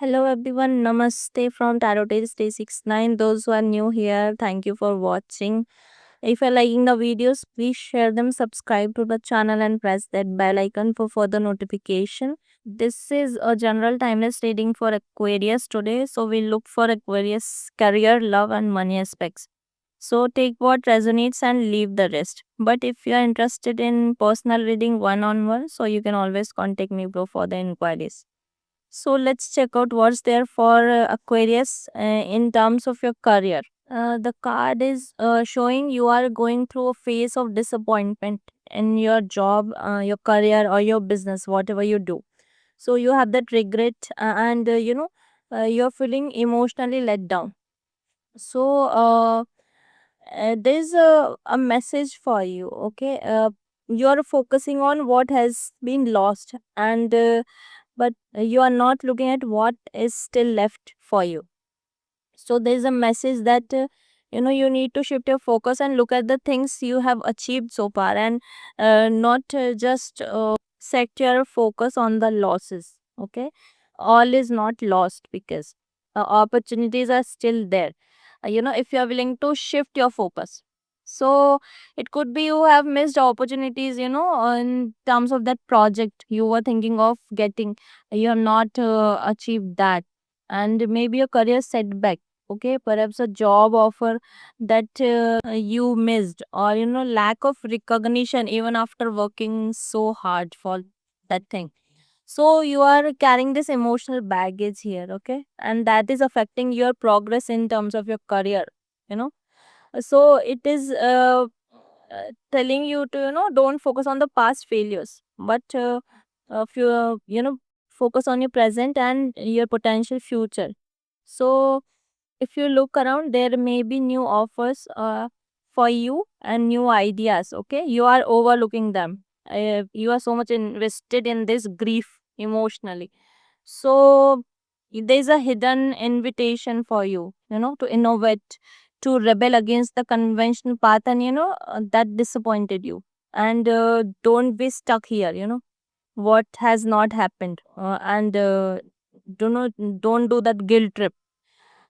Hello everyone, Namaste from Tarot Tales 369. Those who are new here, thank you for watching. If you're liking the videos, please share them, subscribe to the channel and press that bell icon for further notification. This is a general timeless reading for Aquarius today. So we look for Aquarius career, love and money aspects. So take what resonates and leave the rest. But if you are interested in personal reading one-on-one, so you can always contact me bro for the inquiries. So let's check out what's there for Aquarius in terms of your career. The card is showing you are going through a phase of disappointment in your job, your career, or your business, whatever you do. So you have that regret, and you're feeling emotionally let down. So there's a message for you, okay? You're focusing on what has been lost, and but you are not looking at what is still left for you. So there's a message that you need to shift your focus and look at the things you have achieved so far, and not just set your focus on the losses. Okay, all is not lost because opportunities are still there. If you are willing to shift your focus, so it could be you have missed opportunities, in terms of that project you were thinking of getting. You have not achieved that, and maybe a career setback. Okay, perhaps a job offer that you missed, or lack of recognition even after working so hard for that thing. So you are carrying this emotional baggage here, okay, and that is affecting your progress in terms of your career. you know so it is telling you to, don't focus on the past failures, but if you focus on your present and your potential future. So if you look around, there may be new offers for you and new ideas. Okay, you are overlooking them. You are so much invested in this grief emotionally. So there's a hidden invitation for you, to innovate, to rebel against the conventional path, and that disappointed you. And don't be stuck here. What has not happened, and don't do that guilt trip,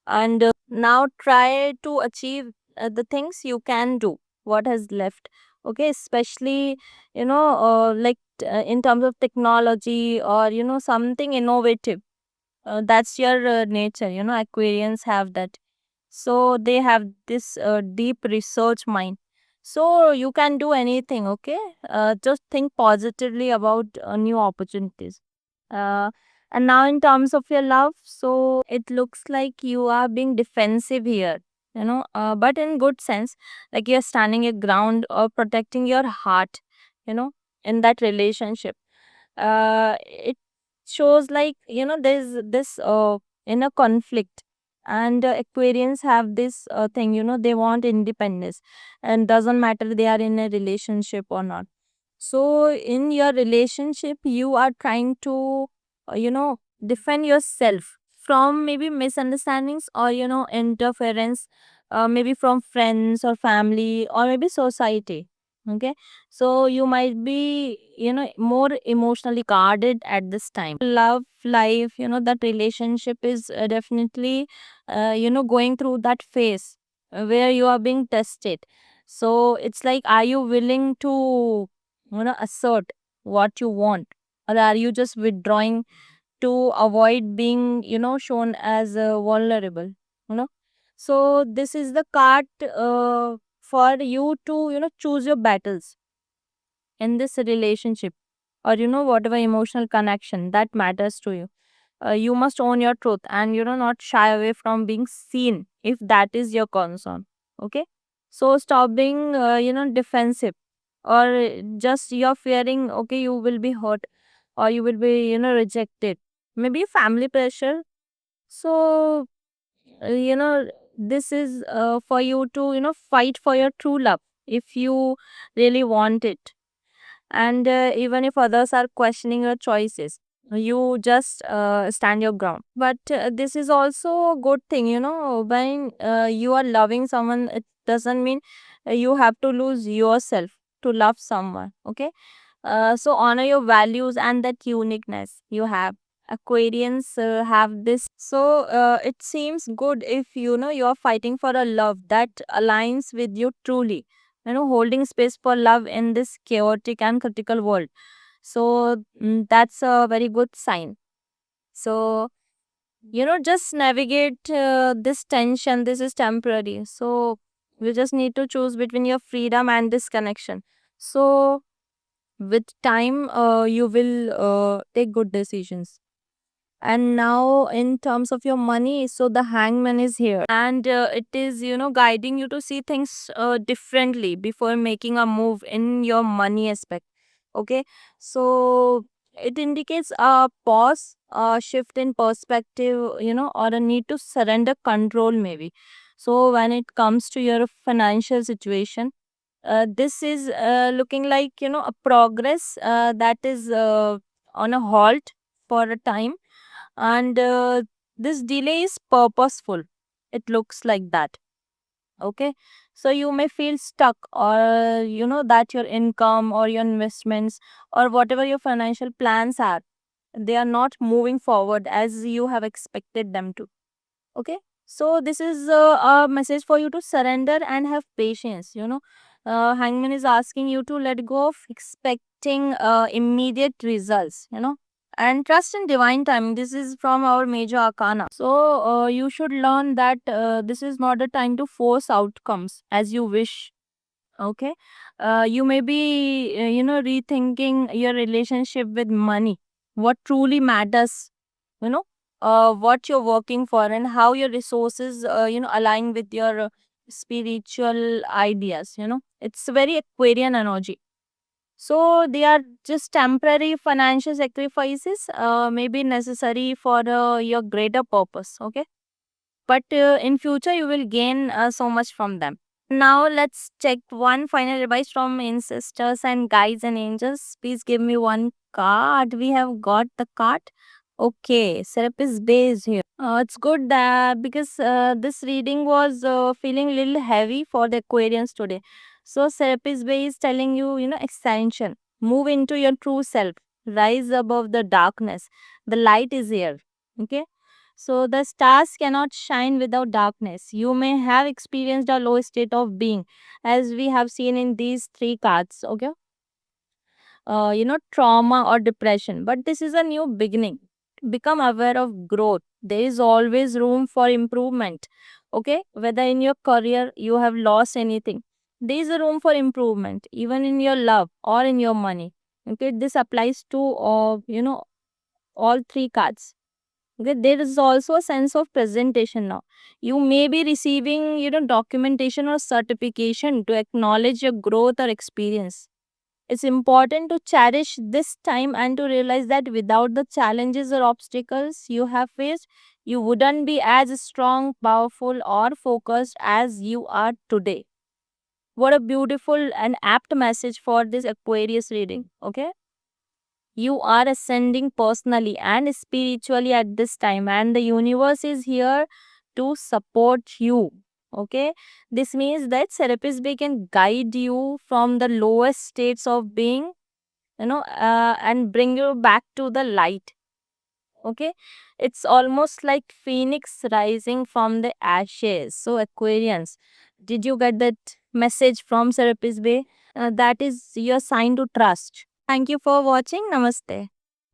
and now try to achieve the things you can do, what has left. Okay, especially in terms of technology, or something innovative. That's your nature. Aquarians have that. So they have this deep research mind, so you can do anything. Okay, just think positively about new opportunities. uh, and now in terms of your love, so it looks like you are being defensive here, but in good sense, like you're standing your ground or protecting your heart, you know in that relationship. It shows like, there's this inner conflict, and Aquarians have this thing, they want independence, and doesn't matter they are in a relationship or not. So in your relationship, you are trying to defend yourself from maybe misunderstandings, or interference, maybe from friends or family, or maybe society. Okay, so you might be more emotionally guarded at this time. Love life, that relationship is definitely going through that phase where you are being tested. So it's like, are you willing to assert what you want, or are you just withdrawing to avoid being shown as vulnerable? you know so this is the card for you to choose your battles in this relationship, or whatever emotional connection that matters to you. You must own your truth, and not shy away from being seen if that is your concern. Okay, so stop being defensive, or just you're fearing, okay, you will be hurt, or you will be rejected, maybe family pressure. So this is for you to fight for your true love if you really want it. And even if others are questioning your choices, you just stand your ground. But this is also a good thing, when you are loving someone, it doesn't mean you have to lose yourself to love someone. Okay, so honor your values and that uniqueness you have. Aquarians have this. So it seems good if you are fighting for a love that aligns with you truly. Holding space for love in this chaotic and critical world. So that's a very good sign. So just navigate this tension. This is temporary. So you just need to choose between your freedom and this connection. So with time, you will take good decisions. And now, in terms of your money, so the hangman is here, and it is guiding you to see things differently before making a move in your money aspect. Okay, so it indicates a pause, a shift in perspective, or a need to surrender control, maybe. So when it comes to your financial situation, this is looking like a progress that is on a halt for a time, and this delay is purposeful. It looks like that. Okay, so you may feel stuck, or that your income or your investments or whatever your financial plans are, they are not moving forward as you have expected them to. Okay, so this is a message for you to surrender and have patience. Hangman is asking you to let go of expecting immediate results, and trust in divine timing. This is from our major arcana. So you should learn that this is not the time to force outcomes as you wish. Okay, you may be rethinking your relationship with money, what truly matters, you know what you're working for, and how your resources align with your spiritual ideas. It's very Aquarian energy. So they are just temporary financial sacrifices, may be necessary for your greater purpose. Okay, but in future you will gain so much from them. Now let's check one final advice from ancestors and guides and angels. Please give me one card. We have got the card. Okay, Serapis Bay is here. It's good that because this reading was feeling a little heavy for the Aquarians today. So Serapis Bay is telling you, expansion. Move into your true self. Rise above the darkness. The light is here. Okay. So the stars cannot shine without darkness. You may have experienced a low state of being, as we have seen in these three cards. Okay, trauma or depression. But this is a new beginning. Become aware of growth. There is always room for improvement. Okay, whether in your career you have lost anything, there is a room for improvement, even in your love or in your money. Okay, this applies to all three cards. Okay, there is also a sense of presentation now. You may be receiving, documentation or certification to acknowledge your growth or experience. It's important to cherish this time and to realize that without the challenges or obstacles you have faced, you wouldn't be as strong, powerful, or focused as you are today. What a beautiful and apt message for this Aquarius reading. Okay, you are ascending personally and spiritually at this time, and the universe is here to support you. Okay, this means that Serapis Bay can guide you from the lowest states of being, and bring you back to the light. Okay, it's almost like phoenix rising from the ashes. So Aquarians, did you get that message from Serapis Bay? That is your sign to trust. Thank you for watching. Namaste.